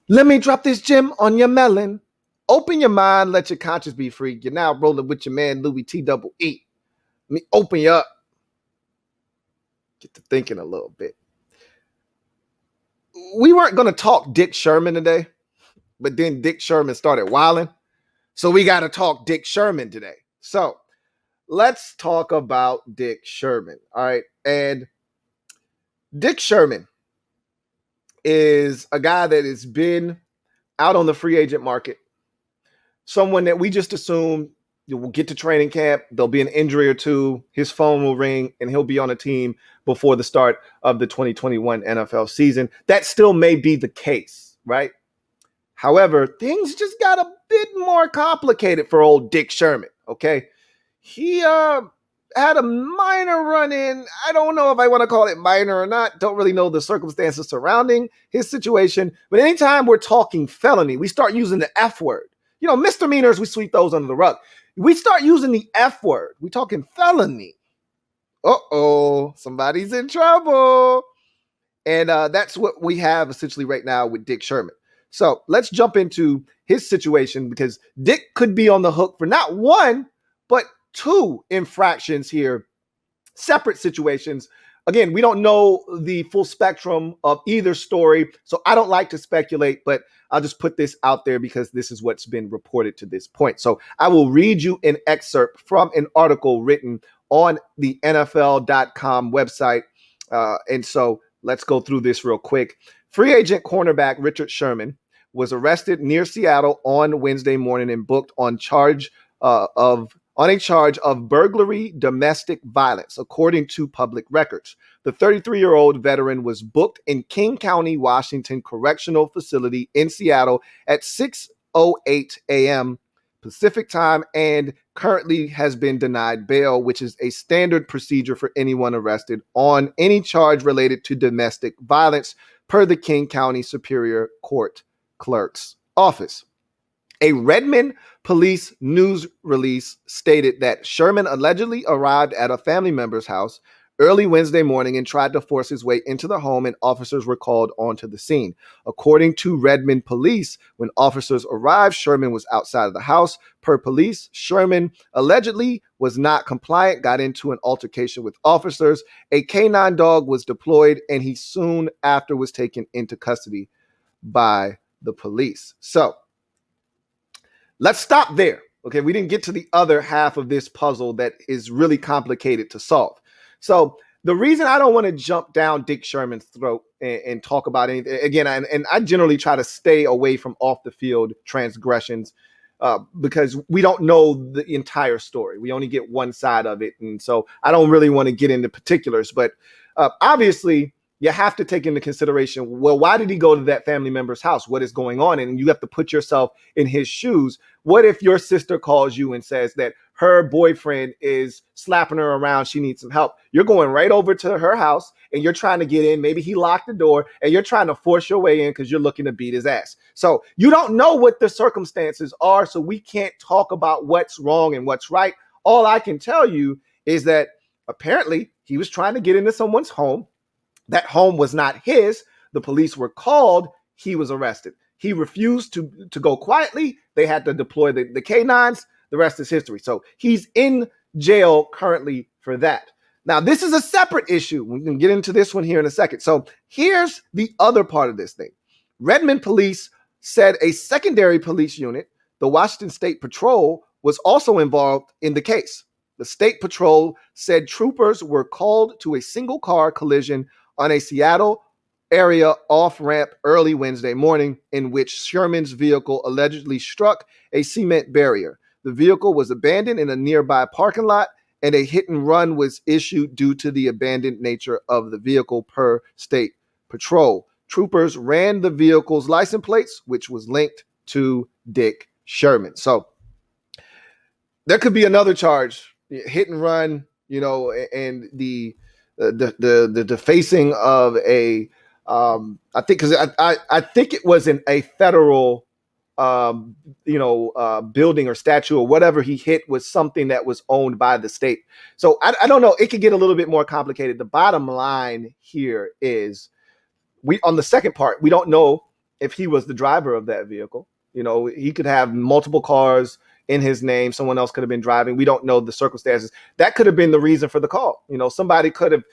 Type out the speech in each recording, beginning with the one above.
Let me drop this gem on your melon. Open your mind, let your conscience be free. You're now rolling with your man, Louie T double E. Let me open you up. Get to thinking a little bit. We weren't going to talk Dick Sherman today, but then Dick Sherman started wilding. So we got to talk Dick Sherman today. So let's talk about Dick Sherman. All right. And Dick Sherman is a guy that has been out on the free agent market. Someone that we just assume will get to training camp. There'll be an injury or two. His phone will ring and he'll be on a team before the start of the 2021 NFL season. That still may be the case, right? However, things just got a bit more complicated for old Dick Sherman, okay? He had a minor run-in. I don't know if I want to call it minor or not. Don't really know the circumstances surrounding his situation. But anytime we're talking felony, we start using the F word. You know, misdemeanors, we sweep those under the rug. We start using the F word. We're talking felony. Uh-oh, somebody's in trouble. And that's what we have essentially right now with Dick Sherman. So let's jump into his situation because Dick could be on the hook for not one, but two infractions here, separate situations. Again, we don't know the full spectrum of either story, so I don't like to speculate, but I'll just put this out there because this is what's been reported to this point. So I will read you an excerpt from an article written on the NFL.com website. And so let's go through this real quick. Free agent cornerback Richard Sherman was arrested near Seattle on Wednesday morning and booked on a charge of burglary, domestic violence, according to public records. The 33-year-old veteran was booked in King County, Washington Correctional Facility in Seattle at 6:08 a.m. Pacific time and currently has been denied bail, which is a standard procedure for anyone arrested on any charge related to domestic violence per the King County Superior Court Clerk's Office. A Redmond police news release stated that Sherman allegedly arrived at a family member's house early Wednesday morning and tried to force his way into the home, and officers were called onto the scene. According to Redmond police, when officers arrived, Sherman was outside of the house. Per police, Sherman allegedly was not compliant, got into an altercation with officers. A canine dog was deployed, and he soon after was taken into custody by the police. So, let's stop there. Okay, we didn't get to the other half of this puzzle that is really complicated to solve. So the reason I don't want to jump down Dick Sherman's throat and talk about anything, again, and I generally try to stay away from off the field transgressions because we don't know the entire story. We only get one side of it. And so I don't really want to get into particulars, but obviously, you have to take into consideration, well, why did he go to that family member's house? What is going on? And you have to put yourself in his shoes. What if your sister calls you and says that her boyfriend is slapping her around, she needs some help? You're going right over to her house and you're trying to get in. Maybe he locked the door and you're trying to force your way in because you're looking to beat his ass. So you don't know what the circumstances are, so we can't talk about what's wrong and what's right. All I can tell you is that apparently he was trying to get into someone's home. That home was not his. The police were called. He was arrested. He refused to go quietly. They had to deploy the canines. The rest is history. So he's in jail currently for that. Now, this is a separate issue. We can get into this one here in a second. So here's the other part of this thing. Redmond police said a secondary police unit, the Washington State Patrol, was also involved in the case. The State Patrol said troopers were called to a single car collision on a Seattle area off-ramp early Wednesday morning in which Sherman's vehicle allegedly struck a cement barrier. The vehicle was abandoned in a nearby parking lot, and a hit and run was issued due to the abandoned nature of the vehicle per State Patrol. Troopers ran the vehicle's license plates, which was linked to Dick Sherman. So there could be another charge, hit and run, and the defacing of a I think it was a federal building or statue or whatever he hit was something that was owned by the state. So I don't know. It could get a little bit more complicated. The bottom line here is on the second part, we don't know if he was the driver of that vehicle. He could have multiple cars in his name. Someone else could have been driving. We don't know the circumstances. That could have been the reason for the call. Somebody could have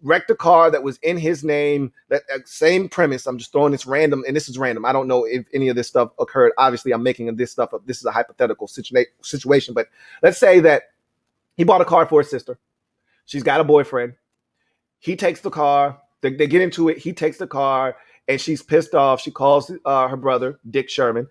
wrecked a car that was in his name. That same premise. I'm just throwing this random, and this is random. I don't know if any of this stuff occurred. Obviously, I'm making this stuff up. This is a hypothetical situation. But let's say that he bought a car for his sister. She's got a boyfriend. He takes the car. They get into it. He takes the car, and she's pissed off. She calls her brother, Dick Sherman.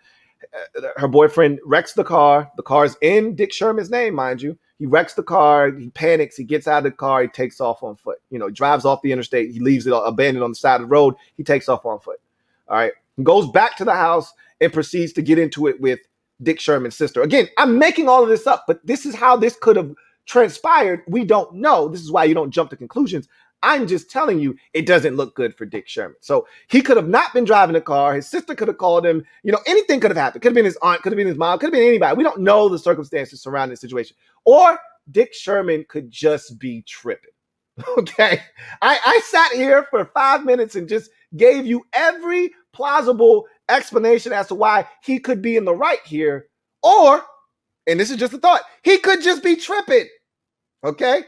Her boyfriend wrecks the car. The car's in Dick Sherman's name, mind you. He wrecks the car. He panics. He gets out of the car. He takes off on foot. He drives off the interstate. He leaves it abandoned on the side of the road. He takes off on foot. All right. He goes back to the house and proceeds to get into it with Dick Sherman's sister. Again, I'm making all of this up, but this is how this could have transpired. We don't know. This is why you don't jump to conclusions. I'm just telling you, it doesn't look good for Dick Sherman. So he could have not been driving the car. His sister could have called him. Anything could have happened. Could have been his aunt, could have been his mom, could have been anybody. We don't know the circumstances surrounding the situation. Or Dick Sherman could just be tripping. Okay. I sat here for 5 minutes and just gave you every plausible explanation as to why he could be in the right here. Or, and this is just a thought, he could just be tripping. Okay.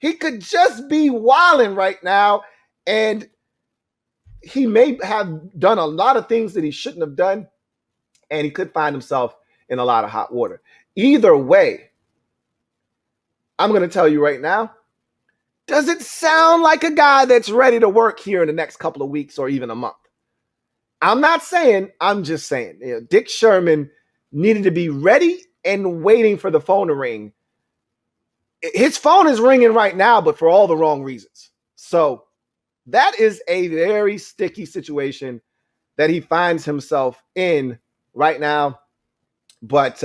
He could just be wilding right now, and he may have done a lot of things that he shouldn't have done, and he could find himself in a lot of hot water. Either way, I'm going to tell you right now, does it sound like a guy that's ready to work here in the next couple of weeks or even a month? I'm not saying, I'm just saying, Dick Sherman needed to be ready and waiting for the phone to ring. His phone is ringing right now, but for all the wrong reasons. So that is a very sticky situation that he finds himself in right now. But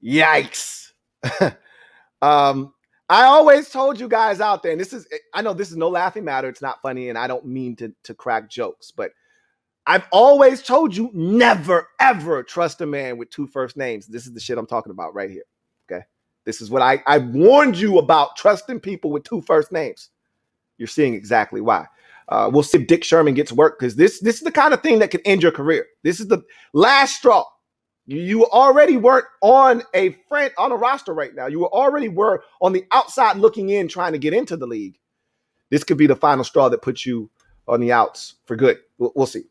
yikes. I always told you guys out there, and I know this is no laughing matter. It's not funny, and I don't mean to crack jokes, but I've always told you never, ever trust a man with two first names. This is the shit I'm talking about right here. Okay. This is what I warned you about, trusting people with two first names. You're seeing exactly why. We'll see if Dick Sherman gets work, because this is the kind of thing that could end your career. This is the last straw. You already weren't on a roster right now. You already were on the outside looking in, trying to get into the league. This could be the final straw that puts you on the outs for good. We'll see.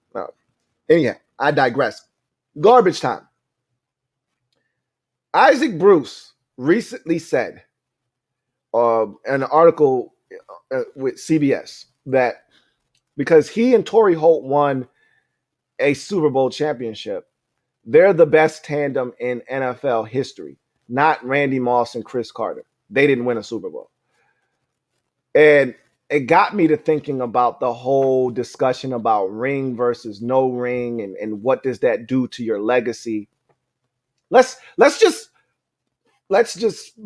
Anyhow, I digress. Garbage time. Issac Bruce recently said in an article with CBS that because he and Torry Holt won a Super Bowl championship, they're the best tandem in NFL history, not Randy Moss and Cris Carter. They didn't win a Super Bowl. And it got me to thinking about the whole discussion about ring versus no ring and what does that do to your legacy. Let's just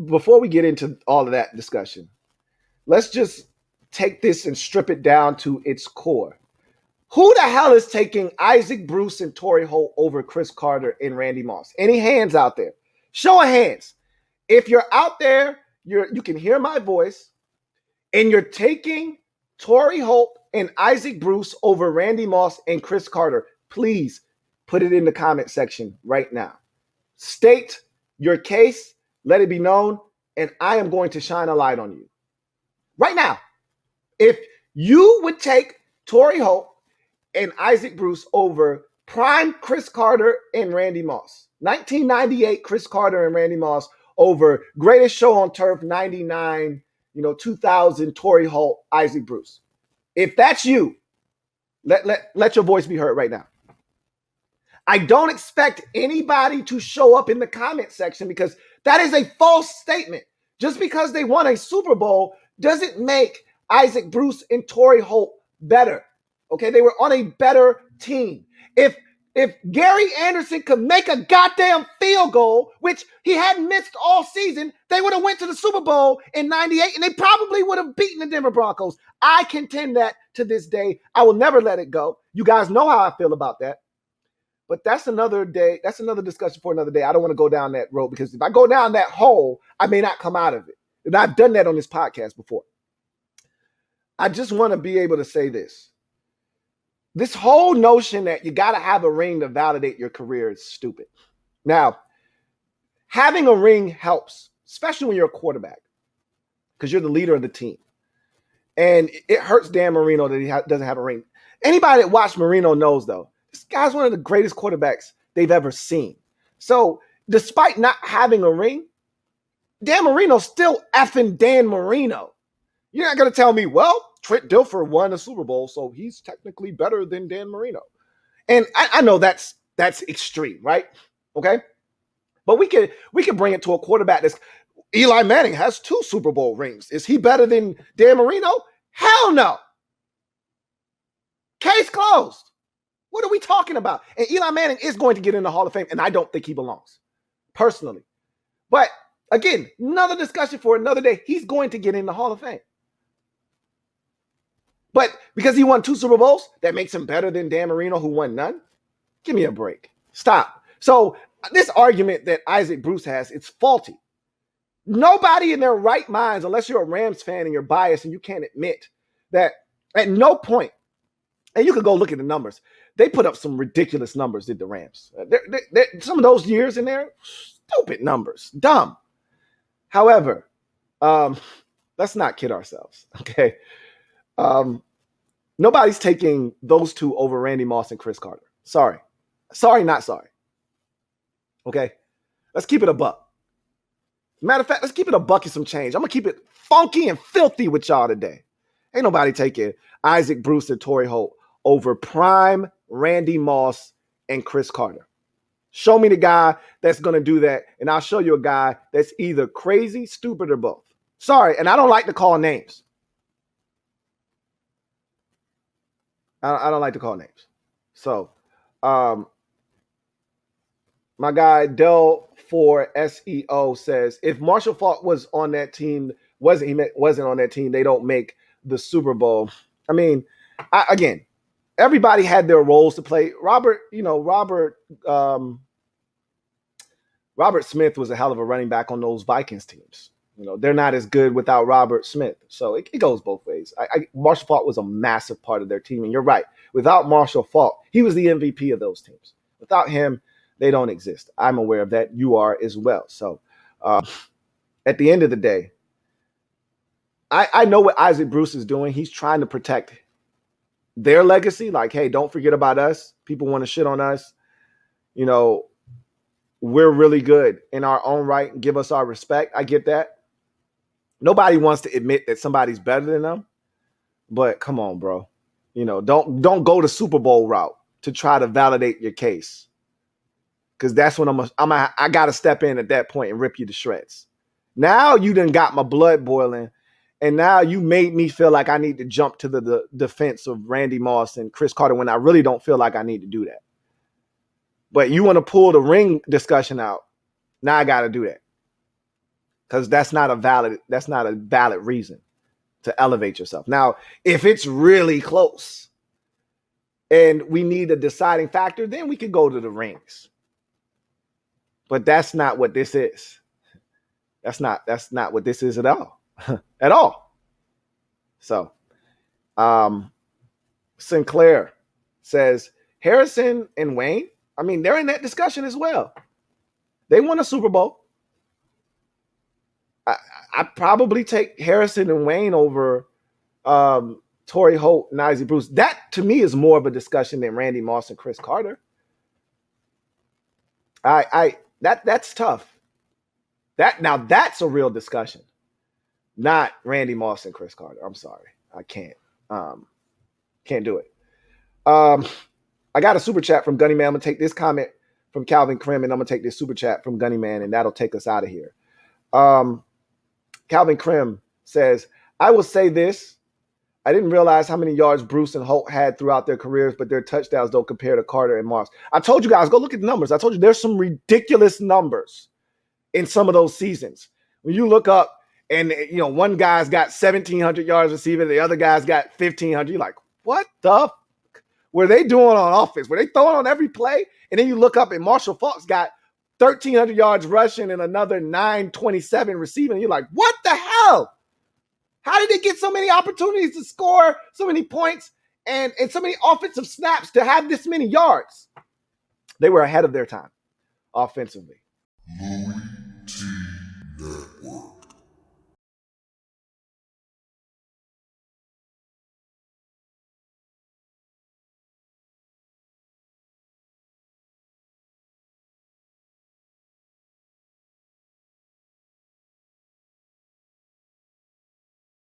before we get into all of that discussion, let's just take this and strip it down to its core. Who the hell is taking Issac Bruce and Torry Holt over Cris Carter and Randy Moss? Any hands out there? Show of hands. If you're out there, you can hear my voice, and you're taking Torry Holt and Issac Bruce over Randy Moss and Cris Carter, please put it in the comment section right now. State your case. Let it be known, and I am going to shine a light on you. Right now, if you would take Torry Holt and Issac Bruce over prime Cris Carter and Randy Moss, 1998 Cris Carter and Randy Moss over greatest show on turf, 99, 2000 Torry Holt, Issac Bruce. If that's you, let your voice be heard right now. I don't expect anybody to show up in the comment section because that is a false statement. Just because they won a Super Bowl doesn't make Issac Bruce and Torry Holt better. Okay, they were on a better team. If Gary Anderson could make a goddamn field goal, which he hadn't missed all season, they would have went to the Super Bowl in 98, and they probably would have beaten the Denver Broncos. I contend that to this day. I will never let it go. You guys know how I feel about that. But that's another day. That's another discussion for another day. I don't want to go down that road because if I go down that hole, I may not come out of it. And I've done that on this podcast before. I just want to be able to say this. This whole notion that you got to have a ring to validate your career is stupid. Now, having a ring helps, especially when you're a quarterback, because you're the leader of the team. And it hurts Dan Marino that he doesn't have a ring. Anybody that watched Marino knows, though, this guy's one of the greatest quarterbacks they've ever seen. So despite not having a ring, Dan Marino's still effing Dan Marino. You're not going to tell me, well, Trent Dilfer won a Super Bowl, so he's technically better than Dan Marino. And I know that's extreme, right? Okay. But we can bring it to a quarterback that's Eli Manning has 2 Super Bowl rings. Is he better than Dan Marino? Hell no. Case closed. What are we talking about? And Eli Manning is going to get in the Hall of Fame, and I don't think he belongs, personally. But again, another discussion for another day. He's going to get in the Hall of Fame. But because he won 2 Super Bowls, that makes him better than Dan Marino, who won none? Give me a break. Stop. So this argument that Issac Bruce has, it's faulty. Nobody in their right minds, unless you're a Rams fan and you're biased and you can't admit that at no point, and you could go look at the numbers, they put up some ridiculous numbers, did the Rams. Some of those years in there, stupid numbers, dumb. However, let's not kid ourselves, okay? Nobody's taking those 2 over Randy Moss and Cris Carter. Sorry, not sorry. Okay, let's keep it a buck. Matter of fact, let's keep it a buck and some change. I'm going to keep it funky and filthy with y'all today. Ain't nobody taking Issac Bruce and Torry Holt over prime Randy Moss and Cris Carter. Show me the guy that's going to do that, and I'll show you a guy that's either crazy, stupid, or both. Sorry, and I don't like to call names. I don't like to call names. So, my guy Del for SEO says if Marshall Faulk was on that team, wasn't on that team, they don't make the Super Bowl. I mean, again, everybody had their roles to play. Robert Smith was a hell of a running back on those Vikings teams. They're not as good without Robert Smith. So it goes both ways. Marshall Faulk was a massive part of their team. And you're right. Without Marshall Faulk, he was the MVP of those teams. Without him, they don't exist. I'm aware of that. You are as well. So at the end of the day, I know what Issac Bruce is doing. He's trying to protect their legacy. Like, hey, don't forget about us. People want to shit on us. We're really good in our own right and give us our respect. I get that. Nobody wants to admit that somebody's better than them. But come on, bro. Don't go the Super Bowl route to try to validate your case. Because that's when I got to step in at that point and rip you to shreds. Now you done got my blood boiling. And now you made me feel like I need to jump to the defense of Randy Moss and Cris Carter when I really don't feel like I need to do that. But you want to pull the ring discussion out. Now I got to do that. Because that's not a valid reason to elevate yourself. Now, if it's really close and we need a deciding factor, then we could go to the rings. But that's not what this is. That's not what this is at all. At all. So, Sinclair says Harrison and Wayne, I mean, they're in that discussion as well. They won a Super Bowl. I'd probably take Harrison and Wayne over Torry Holt and Issac Bruce. That, to me, is more of a discussion than Randy Moss and Cris Carter. That's tough. That's a real discussion. Not Randy Moss and Cris Carter. I'm sorry. I can't do it. I got a super chat from Gunny Man. I'm going to take this comment from Calvin Krim, and I'm going to take this super chat from Gunny Man, and that'll take us out of here. Calvin Krim says, I will say this. I didn't realize how many yards Bruce and Holt had throughout their careers, but their touchdowns don't compare to Carter and Moss. I told you guys, go look at the numbers. I told you there's some ridiculous numbers in some of those seasons. When you look up and, one guy's got 1,700 yards receiving, the other guy's got 1,500. You're like, what the were they doing on offense? Were they throwing on every play? And then you look up and Marshall Faulk's got 1,300 yards rushing and another 927 receiving. You're like, what the hell? How did they get so many opportunities to score so many points and so many offensive snaps to have this many yards? They were ahead of their time offensively. Louie.